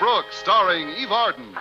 Brooks, starring Eve Arden.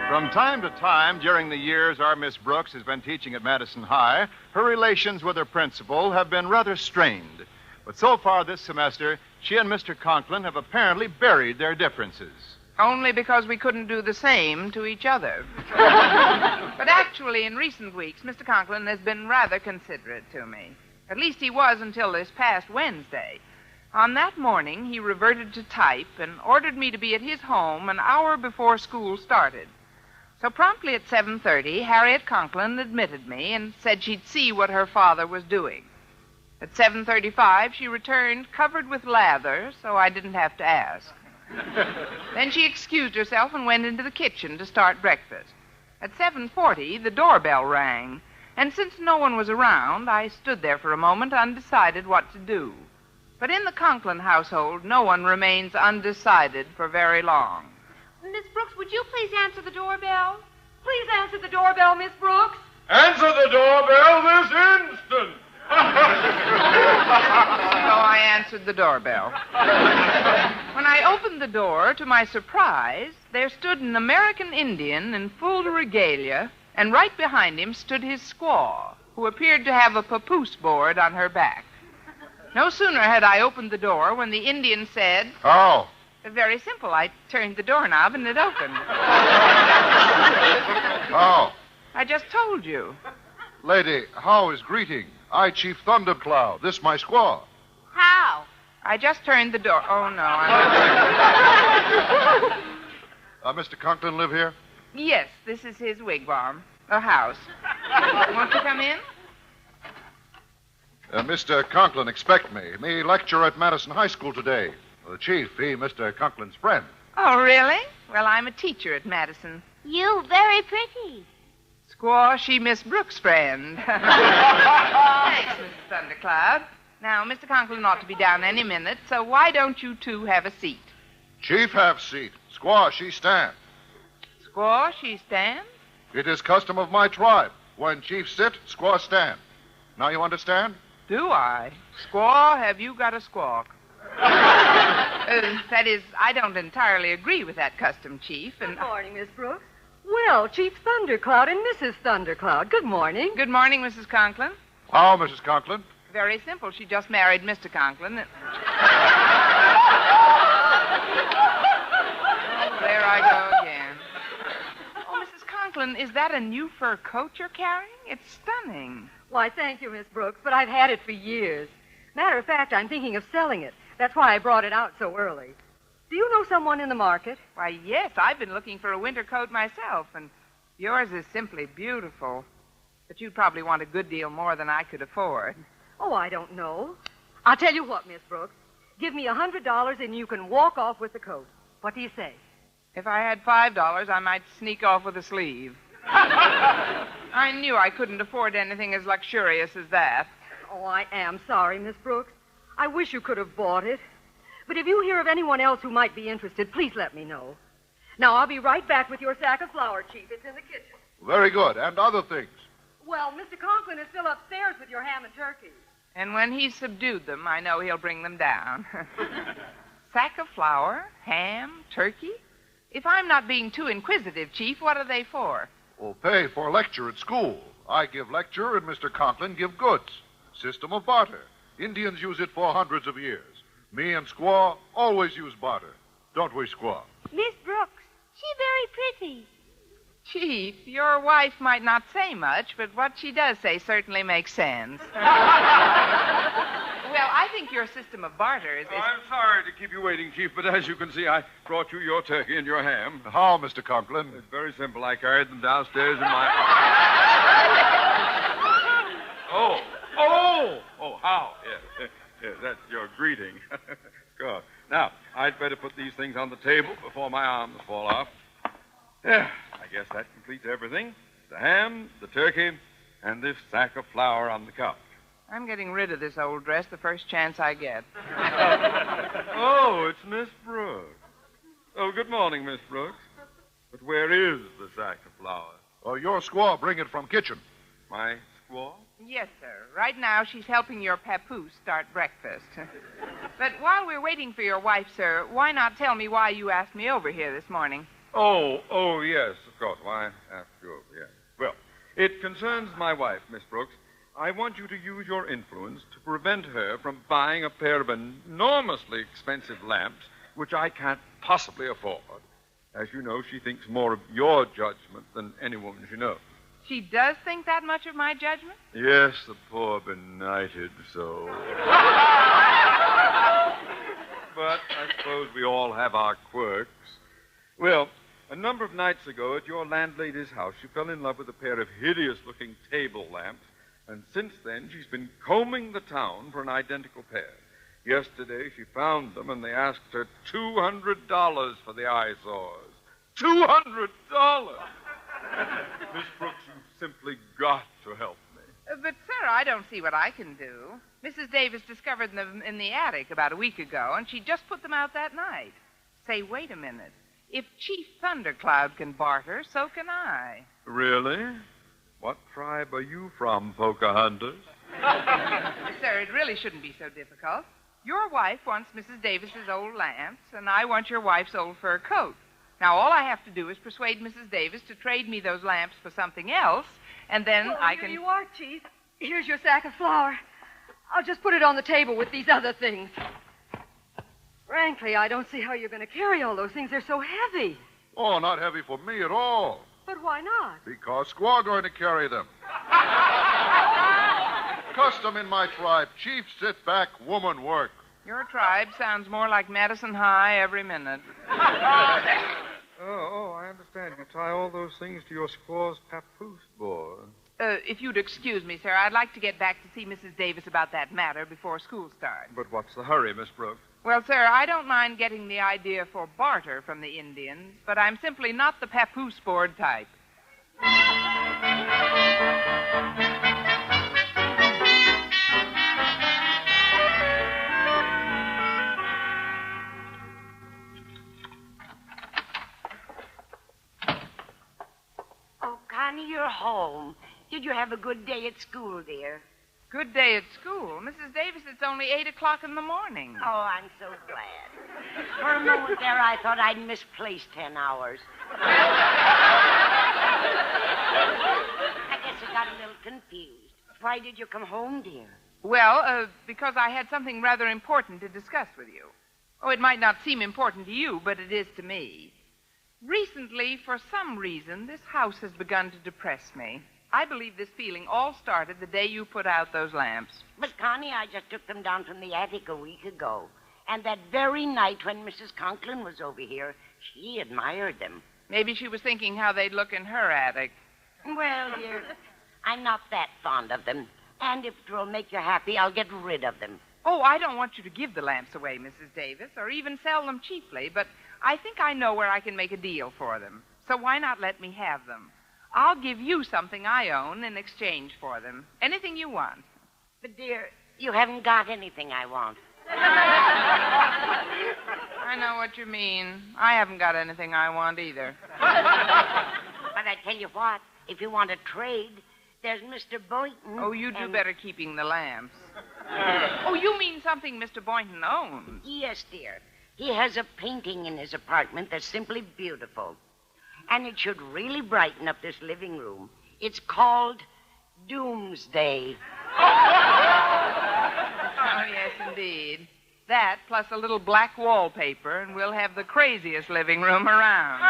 From time to time during the years our Miss Brooks has been teaching at Madison High, her relations with her principal have been rather strained. But so far this semester, she and Mr. Conklin have apparently buried their differences. Only because we couldn't do the same to each other. But actually, in recent weeks, Mr. Conklin has been rather considerate to me. At least he was until this past Wednesday. On that morning, he reverted to type and ordered me to be at his home an hour before school started. So promptly at 7:30, Harriet Conklin admitted me and said she'd see what her father was doing. At 7:35, she returned covered with lather, so I didn't have to ask. Then she excused herself and went into the kitchen to start breakfast. At 7:40, the doorbell rang, and since no one was around, I stood there for a moment undecided what to do. But in the Conklin household, no one remains undecided for very long. Miss Brooks, would you please answer the doorbell? Please answer the doorbell, Miss Brooks. Answer the doorbell this instant. So I answered the doorbell. When I opened the door, to my surprise, there stood an American Indian in full regalia, and right behind him stood his squaw, who appeared to have a papoose board on her back. No sooner had I opened the door when the Indian said... Oh. Very simple. I turned the doorknob and it opened. How? I just told you. Lady, how is greeting? I, Chief Thundercloud. This my squaw. How? I just turned the door. Oh, no. Mr. Conklin live here? Yes, this is his wigwam. A house. Won't you come in? Mr. Conklin expect me. Me lecture at Madison High School today. The chief, he Mr. Conklin's friend. Oh, really? Well, I'm a teacher at Madison. You very pretty. Squaw, she Miss Brooks' friend. Thanks, Mrs. Thundercloud. Now, Mr. Conklin ought to be down any minute, so why don't you two have a seat? Chief have seat. Squaw, she stand. Squaw, she stands? It is custom of my tribe. When chief sit, squaw stand. Now you understand? Do I? Squaw, have you got a squawk? That is, I don't entirely agree with that custom, Chief. Good morning, Miss Brooks. Well, Chief Thundercloud and Mrs. Thundercloud, good morning. Good morning, Mrs. Conklin. How, Mrs. Conklin? Very simple. She just married Mr. Conklin. Oh, there I go again. Oh, Mrs. Conklin, is that a new fur coat you're carrying? It's stunning. Why, thank you, Miss Brooks, but I've had it for years. Matter of fact, I'm thinking of selling it. That's why I brought it out so early. Do you know someone in the market? Why, yes, I've been looking for a winter coat myself, and yours is simply beautiful. But you'd probably want a good deal more than I could afford. Oh, I don't know. I'll tell you what, Miss Brooks. Give me $100 and you can walk off with the coat. What do you say? If I had $5, I might sneak off with a sleeve. I knew I couldn't afford anything as luxurious as that. Oh, I am sorry, Miss Brooks. I wish you could have bought it. But if you hear of anyone else who might be interested, please let me know. Now, I'll be right back with your sack of flour, Chief. It's in the kitchen. Very good. And other things. Well, Mr. Conklin is still upstairs with your ham and turkey. And when he's subdued them, I know he'll bring them down. Sack of flour, ham, turkey? If I'm not being too inquisitive, Chief, what are they for? Well, pay for lecture at school. I give lecture and Mr. Conklin give goods. System of barter. Indians use it for hundreds of years. Me and Squaw always use barter. Don't we, Squaw? Miss Brooks, she very pretty. Chief, your wife might not say much, but what she does say certainly makes sense. Well, I think your system of barter is... I'm sorry to keep you waiting, Chief, but as you can see, I brought you your turkey and your ham. How, Mr. Conklin? It's very simple. I carried them downstairs in my... Oh, how? Yes, that's your greeting. Good. Now, I'd better put these things on the table before my arms fall off. Yeah, I guess that completes everything. The ham, the turkey, and this sack of flour on the couch. I'm getting rid of this old dress the first chance I get. Oh, it's Miss Brooks. Oh, good morning, Miss Brooks. But where is the sack of flour? Oh, your squaw bring it from kitchen. My squaw? Yes, sir. Right now, she's helping your papoose start breakfast. But while we're waiting for your wife, sir, why not tell me why you asked me over here this morning? Oh, yes, of course. Why ask you over, yes. Well, it concerns my wife, Miss Brooks. I want you to use your influence to prevent her from buying a pair of enormously expensive lamps, which I can't possibly afford. As you know, she thinks more of your judgment than any woman she knows. She does think that much of my judgment? Yes, the poor benighted soul. But I suppose we all have our quirks. Well, a number of nights ago at your landlady's house, she fell in love with a pair of hideous-looking table lamps, and since then she's been combing the town for an identical pair. Yesterday she found them, and they asked her $200 for the eyesores. $200! Miss Brooks, you've simply got to help me. But, sir, I don't see what I can do. Mrs. Davis discovered them in the attic about a week ago, and she just put them out that night. Say, wait a minute. If Chief Thundercloud can barter, so can I. Really? What tribe are you from, Pocahontas? Sir, it really shouldn't be so difficult. Your wife wants Mrs. Davis's old lamps, and I want your wife's old fur coat. Now, all I have to do is persuade Mrs. Davis to trade me those lamps for something else, and then I can... Here you are, Chief. Here's your sack of flour. I'll just put it on the table with these other things. Frankly, I don't see how you're going to carry all those things. They're so heavy. Oh, not heavy for me at all. But why not? Because squaw going to carry them. Custom in my tribe. Chief, sit back, woman work. Your tribe sounds more like Madison High every minute. I understand. You tie all those things to your squaw's papoose board. If you'd excuse me, sir, I'd like to get back to see Mrs. Davis about that matter before school starts. But what's the hurry, Miss Brooks? Well, sir, I don't mind getting the idea for barter from the Indians, but I'm simply not the papoose board type. Oh, Connie, you're home. Did you have a good day at school, dear? Good day at school. Mrs. Davis, it's only 8 o'clock in the morning. Oh, I'm so glad. For a moment there, I thought I'd misplaced 10 hours. I guess I got a little confused. Why did you come home, dear? Well, because I had something rather important to discuss with you. Oh, it might not seem important to you, but it is to me. Recently, for some reason, this house has begun to depress me. I believe this feeling all started the day you put out those lamps. But, Connie, I just took them down from the attic a week ago. And that very night when Mrs. Conklin was over here, she admired them. Maybe she was thinking how they'd look in her attic. Well, dear, I'm not that fond of them. And if it will make you happy, I'll get rid of them. Oh, I don't want you to give the lamps away, Mrs. Davis, or even sell them cheaply, but I think I know where I can make a deal for them. So why not let me have them? I'll give you something I own in exchange for them. Anything you want. But, dear, you haven't got anything I want. I know what you mean. I haven't got anything I want either. But I tell you what, if you want to trade, there's Mr. Boynton. Oh, you do better keeping the lamps. Oh, you mean something Mr. Boynton owns? Yes, dear. He has a painting in his apartment that's simply beautiful. And it should really brighten up this living room. It's called Doomsday. Oh, yes, indeed. That, plus a little black wallpaper, and we'll have the craziest living room around.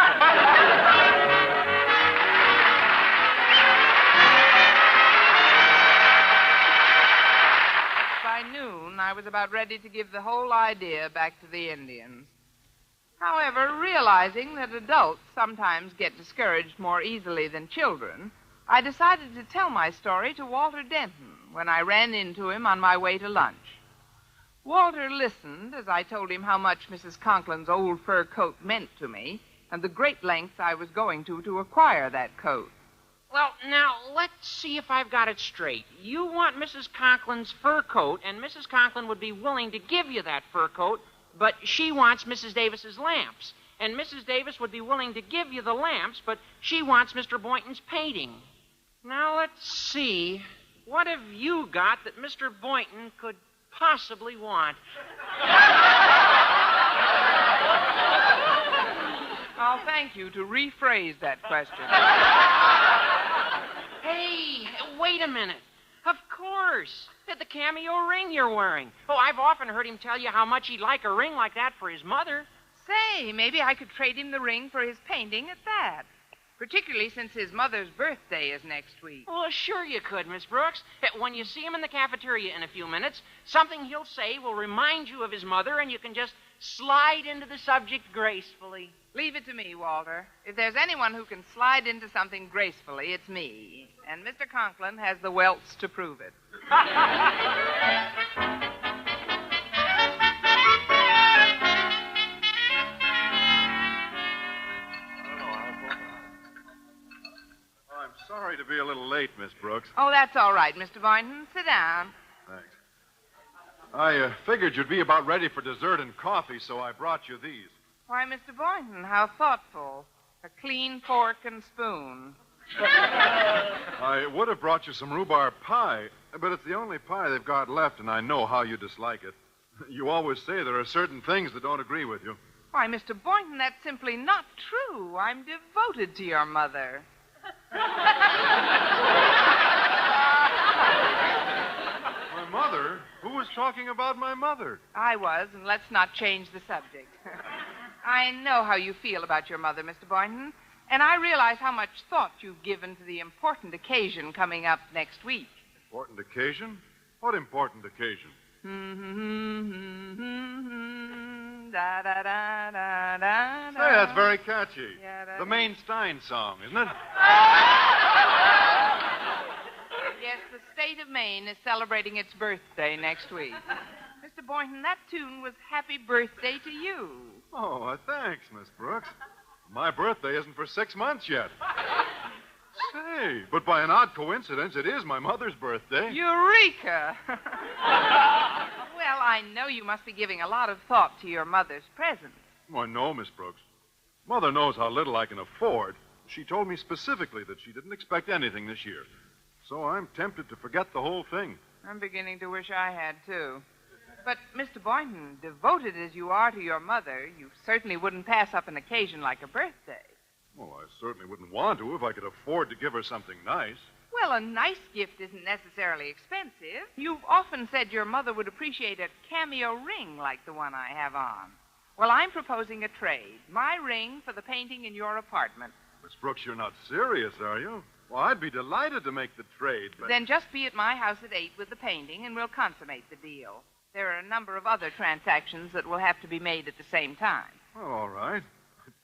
By noon, I was about ready to give the whole idea back to the Indians. However, realizing that adults sometimes get discouraged more easily than children, I decided to tell my story to Walter Denton when I ran into him on my way to lunch. Walter listened as I told him how much Mrs. Conklin's old fur coat meant to me and the great lengths I was going to acquire that coat. Well, now, let's see if I've got it straight. You want Mrs. Conklin's fur coat, and Mrs. Conklin would be willing to give you that fur coat, but she wants Mrs. Davis's lamps. and Mrs. Davis would be willing to give you the lamps, but she wants Mr. Boynton's painting. Now, let's see. What have you got that Mr. Boynton could possibly want? I'll thank you to rephrase that question. Hey, wait a minute. Of course. The cameo ring you're wearing. Oh, I've often heard him tell you how much he'd like a ring like that for his mother. Say, maybe I could trade him the ring for his painting at that. Particularly since his mother's birthday is next week. Well, sure you could, Miss Brooks. When you see him in the cafeteria in a few minutes, something he'll say will remind you of his mother, and you can just slide into the subject gracefully. Leave it to me, Walter. If there's anyone who can slide into something gracefully, it's me. And Mr. Conklin has the welts to prove it. Sorry to be a little late, Miss Brooks. Oh, that's all right, Mr. Boynton. Sit down. Thanks. I figured you'd be about ready for dessert and coffee, so I brought you these. Why, Mr. Boynton, how thoughtful. A clean fork and spoon. I would have brought you some rhubarb pie, but it's the only pie they've got left, and I know how you dislike it. You always say there are certain things that don't agree with you. Why, Mr. Boynton, that's simply not true. I'm devoted to your mother. My mother? Who was talking about my mother? I was, and let's not change the subject. I know how you feel about your mother, Mr. Boynton, and I realize how much thought you've given to the important occasion coming up next week. Important occasion? What important occasion? Da, da, da, da, da, Say, that's very catchy. Yeah, that The is. Maine Stein song, isn't it? Yes, the state of Maine is celebrating its birthday next week. Mr. Boynton, that tune was Happy Birthday to You. Oh, thanks, Miss Brooks. My birthday isn't for 6 months yet. Say, but by an odd coincidence, it is my mother's birthday. Eureka! Well, I know you must be giving a lot of thought to your mother's present. Why, no, Miss Brooks. Mother knows how little I can afford. She told me specifically that she didn't expect anything this year. So I'm tempted to forget the whole thing. I'm beginning to wish I had, too. But, Mr. Boynton, devoted as you are to your mother, you certainly wouldn't pass up an occasion like a birthday. Well, I certainly wouldn't want to if I could afford to give her something nice. Well, a nice gift isn't necessarily expensive. You've often said your mother would appreciate a cameo ring like the one I have on. Well, I'm proposing a trade. My ring for the painting in your apartment. Miss Brooks, you're not serious, are you? Well, I'd be delighted to make the trade, but... Then just be at my house at 8 with the painting, and we'll consummate the deal. There are a number of other transactions that will have to be made at the same time. Well, all right.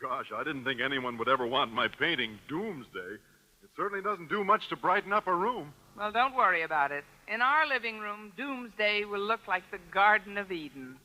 Gosh, I didn't think anyone would ever want my painting Doomsday. It certainly doesn't do much to brighten up a room. Well, don't worry about it. In our living room, Doomsday will look like the Garden of Eden.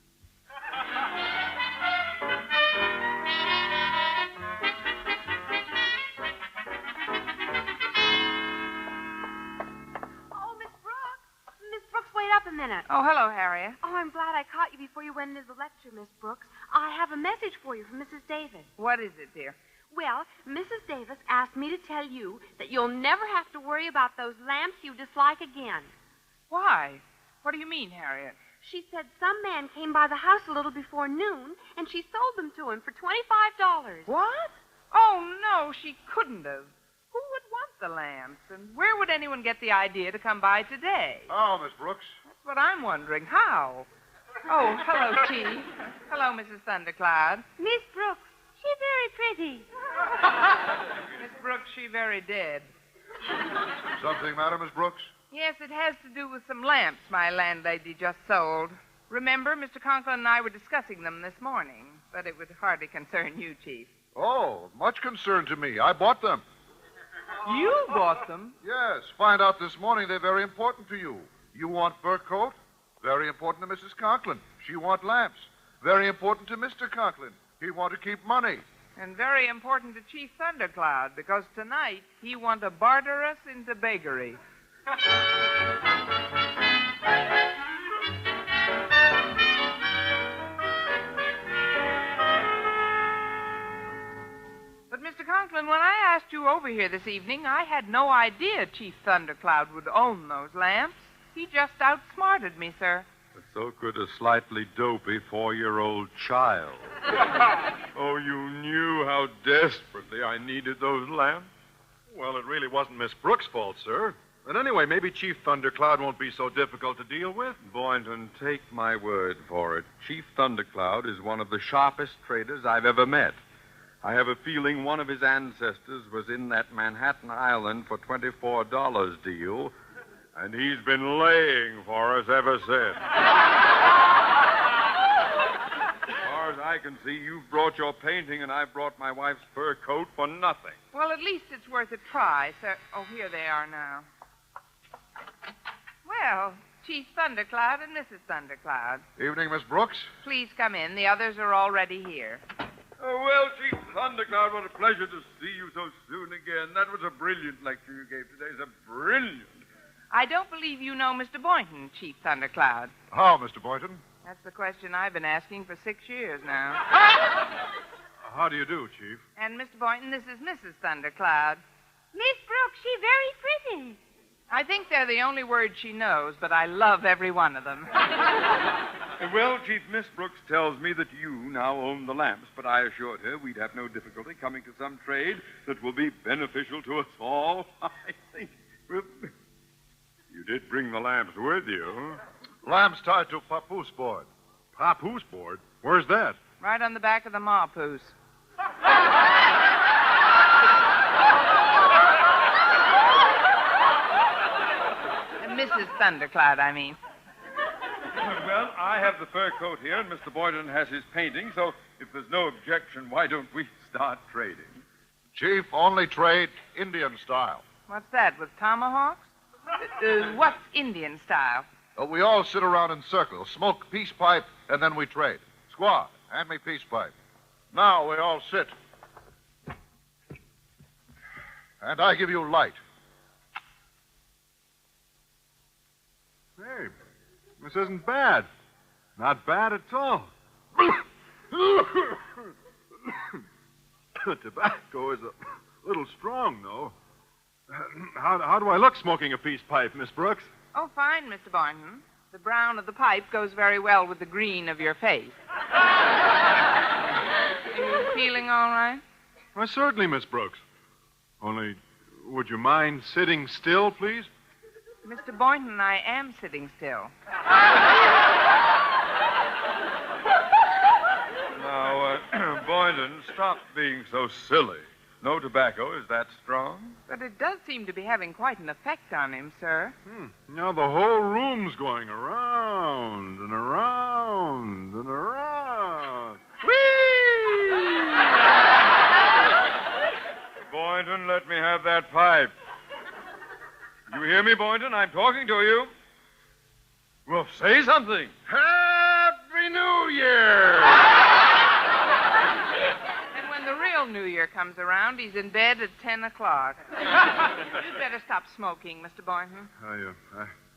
Wait up a minute. Oh, hello, Harriet. Oh, I'm glad I caught you before you went into the lecture, Miss Brooks. I have a message for you from Mrs. Davis. What is it, dear? Well, Mrs. Davis asked me to tell you that you'll never have to worry about those lamps you dislike again. Why? What do you mean, Harriet? She said some man came by the house a little before noon, and she sold them to him for $25. What? Oh, no, she couldn't have. Who would want the lamps? And where would anyone get the idea to come by today? Oh, Miss Brooks. That's what I'm wondering. How? Oh, hello, Chief. Hello, Mrs. Thundercloud. Miss Brooks, she very pretty. Miss Brooks, she very dead. Something matter, Miss Brooks? Yes, it has to do with some lamps my landlady just sold. Remember, Mr. Conklin and I were discussing them this morning, but it would hardly concern you, Chief. Oh, much concern to me. I bought them. You bought them? Yes. Find out this morning they're very important to you. You want fur coat? Very important to Mrs. Conklin. She want lamps. Very important to Mr. Conklin. He want to keep money. And very important to Chief Thundercloud, because tonight he want to barter us into beggary. flew over here this evening, I had no idea Chief Thundercloud would own those lamps. He just outsmarted me, sir. So could a slightly dopey 4-year-old child. Oh, you knew how desperately I needed those lamps? Well, it really wasn't Miss Brooks' fault, sir. And anyway, maybe Chief Thundercloud won't be so difficult to deal with. Boynton, take my word for it. Chief Thundercloud is one of the sharpest traders I've ever met. I have a feeling one of his ancestors was in that Manhattan Island for $24 deal, and he's been laying for us ever since. As far as I can see, you've brought your painting, and I've brought my wife's fur coat for nothing. Well, at least it's worth a try, sir. Oh, here they are now. Well, Chief Thundercloud and Mrs. Thundercloud. Evening, Miss Brooks. Please come in. The others are already here. Oh, well, Chief Thundercloud, what a pleasure to see you so soon again. That was a brilliant lecture you gave today. It's a brilliant. I don't believe you know Mr. Boynton, Chief Thundercloud. How, Mr. Boynton? That's the question I've been asking for 6 years now. How do you do, Chief? And, Mr. Boynton, this is Mrs. Thundercloud. Miss Brooks, she very pretty. I think they're the only words she knows, but I love every one of them. Well, Chief, Miss Brooks tells me that you now own the lamps, but I assured her we'd have no difficulty coming to some trade that will be beneficial to us all. I think. Well, you did bring the lamps with you. Lamps tied to papoose board. Papoose board? Where's that? Right on the back of the mapoose. Mrs. Thundercloud, I mean. Well, I have the fur coat here, and Mr. Boynton has his painting, so if there's no objection, why don't we start trading? Chief, only trade Indian style. What's that, with tomahawks? What's Indian style? We all sit around in circles, smoke peace pipe, and then we trade. Squaw, hand me peace pipe. Now we all sit. And I give you light. Hey, this isn't bad. Not bad at all. The tobacco is a little strong, though. How do I look smoking a peace pipe, Miss Brooks? Oh, fine, Mr. Boynton. The brown of the pipe goes very well with the green of your face. You feeling all right? Why, certainly, Miss Brooks. Only, would you mind sitting still, please? Mr. Boynton, I am sitting still. Now, Boynton, stop being so silly. No tobacco is that strong. But it does seem to be having quite an effect on him, sir. Now the whole room's going around and around and around. Whee! Boynton, let me have that pipe. You hear me, Boynton? I'm talking to you. Well, say something. Happy New Year! And when the real New Year comes around, he's in bed at 10 o'clock. You'd better stop smoking, Mr. Boynton. I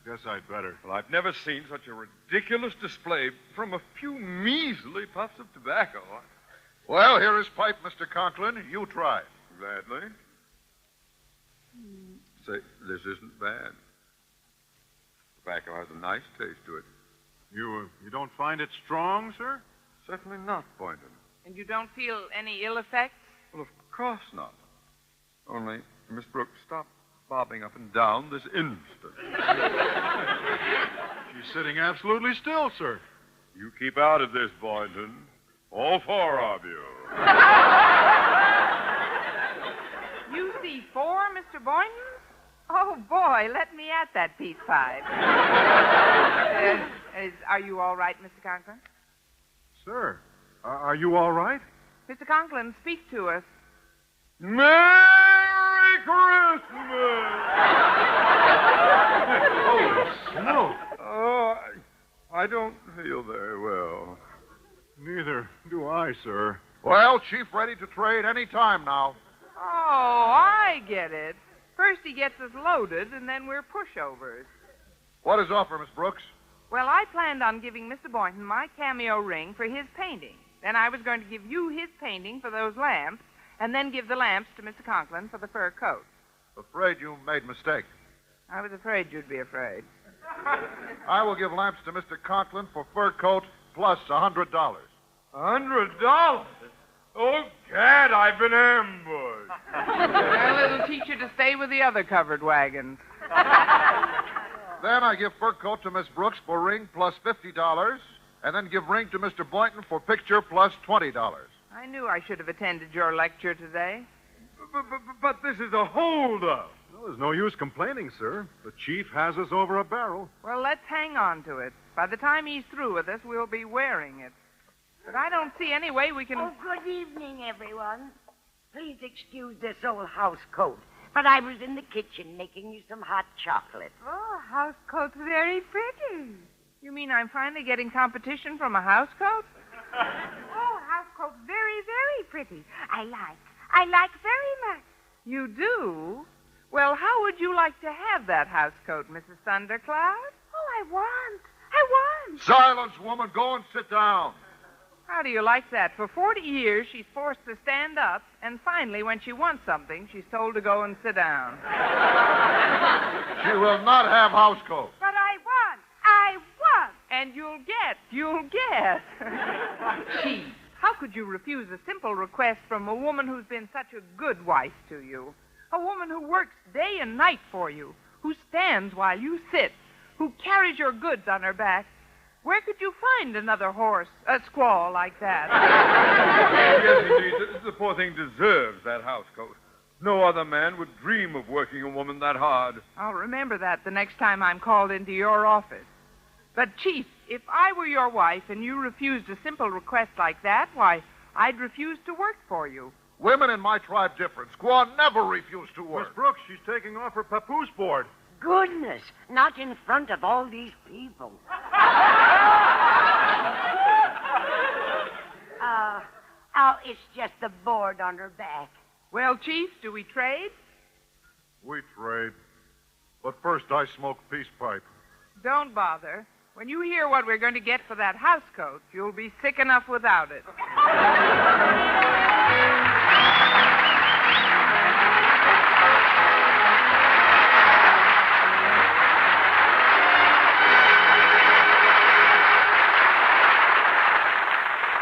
guess I'd better. Well, I've never seen such a ridiculous display from a few measly puffs of tobacco. Well, here is pipe, Mr. Conklin. You try. Gladly. Say, this isn't bad. Tobacco has a nice taste to it. You don't find it strong, sir? Certainly not, Boynton. And you don't feel any ill effects? Well, of course not. Only, Miss Brooks, stop bobbing up and down this instant. She's sitting absolutely still, sir. You keep out of this, Boynton. All four of you. You see 4, Mr. Boynton? Oh, boy, let me at that peace pipe. Are you all right, Mr. Conklin? Sir, are you all right? Mr. Conklin, speak to us. Merry Christmas! Holy snow. Oh, I don't feel very well. Neither do I, sir. Well, Chief, ready to trade any time now. Oh, I get it. First he gets us loaded, and then we're pushovers. What is offer, Miss Brooks? Well, I planned on giving Mr. Boynton my cameo ring for his painting. Then I was going to give you his painting for those lamps, and then give the lamps to Mr. Conklin for the fur coat. Afraid you made a mistake. I was afraid you'd be afraid. I will give lamps to Mr. Conklin for fur coat plus $100. $100? Oh, Gad, I've been ambushed. Well, it'll teach you to stay with the other covered wagons. Then I give fur coat to Miss Brooks for ring plus $50, and then give ring to Mr. Boynton for picture plus $20. I knew I should have attended your lecture today. But this is a holdup. Well, there's no use complaining, sir. The chief has us over a barrel. Well, let's hang on to it. By the time he's through with us, we'll be wearing it. But I don't see any way we can... Oh, good evening, everyone. Please excuse this old house coat, but I was in the kitchen making you some hot chocolate. Oh, house coat's very pretty. You mean I'm finally getting competition from a house coat? Oh, house coat's very, very pretty. I like very much. You do? Well, how would you like to have that house coat, Mrs. Thundercloud? Oh, I want. Silence, woman. Go and sit down. How do you like that? For 40 years, she's forced to stand up, and finally, when she wants something, she's told to go and sit down. She will not have house coat. But I want. And you'll get. Chief, how could you refuse a simple request from a woman who's been such a good wife to you? A woman who works day and night for you, who stands while you sit, who carries your goods on her back. Where could you find another a squaw like that? Yes, indeed. The poor thing deserves that house coat. No other man would dream of working a woman that hard. I'll remember that the next time I'm called into your office. But, Chief, if I were your wife and you refused a simple request like that, why, I'd refuse to work for you. Women in my tribe different. Squaw never refuse to work. Miss Brooks, she's taking off her papoose board. Goodness, not in front of all these people. It's just the board on her back. Well, Chief, do we trade? We trade. But first I smoke peace pipe. Don't bother. When you hear what we're going to get for that house coat, you'll be sick enough without it.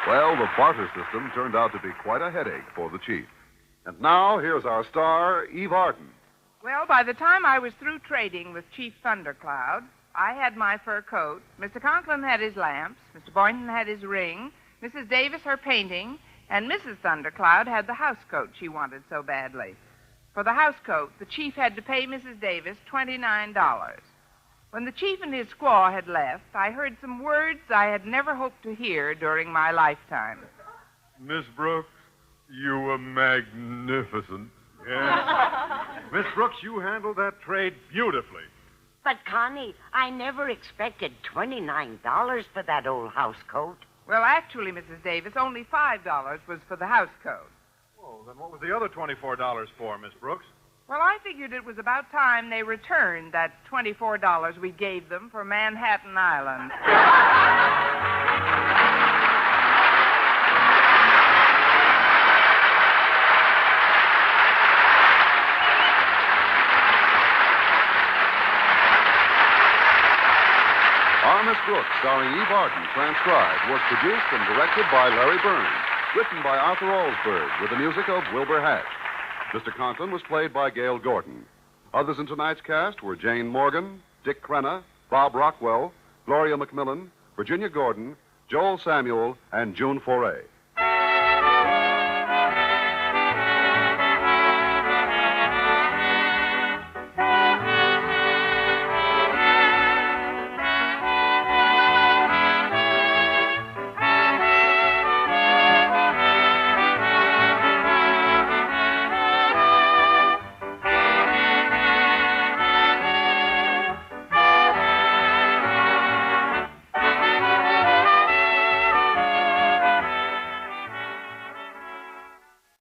Well, the barter system turned out to be quite a headache for the chief. And now, here's our star, Eve Arden. Well, by the time I was through trading with Chief Thundercloud, I had my fur coat, Mr. Conklin had his lamps, Mr. Boynton had his ring, Mrs. Davis her painting, and Mrs. Thundercloud had the house coat she wanted so badly. For the house coat, the chief had to pay Mrs. Davis $29. When the chief and his squaw had left, I heard some words I had never hoped to hear during my lifetime. Miss Brooks, you were magnificent. Yes. Miss Brooks, you handled that trade beautifully. But, Connie, I never expected $29 for that old house coat. Well, actually, Mrs. Davis, only $5 was for the house coat. Oh, then what was the other $24 for, Miss Brooks? Well, I figured it was about time they returned that $24 we gave them for Manhattan Island. Our Miss Brooks, starring Eve Arden, transcribed, was produced and directed by Larry Burns, written by Arthur Alsberg, with the music of Wilbur Hatch. Mr. Conklin was played by Gail Gordon. Others in tonight's cast were Jane Morgan, Dick Crenna, Bob Rockwell, Gloria McMillan, Virginia Gordon, Joel Samuel, and June Foray.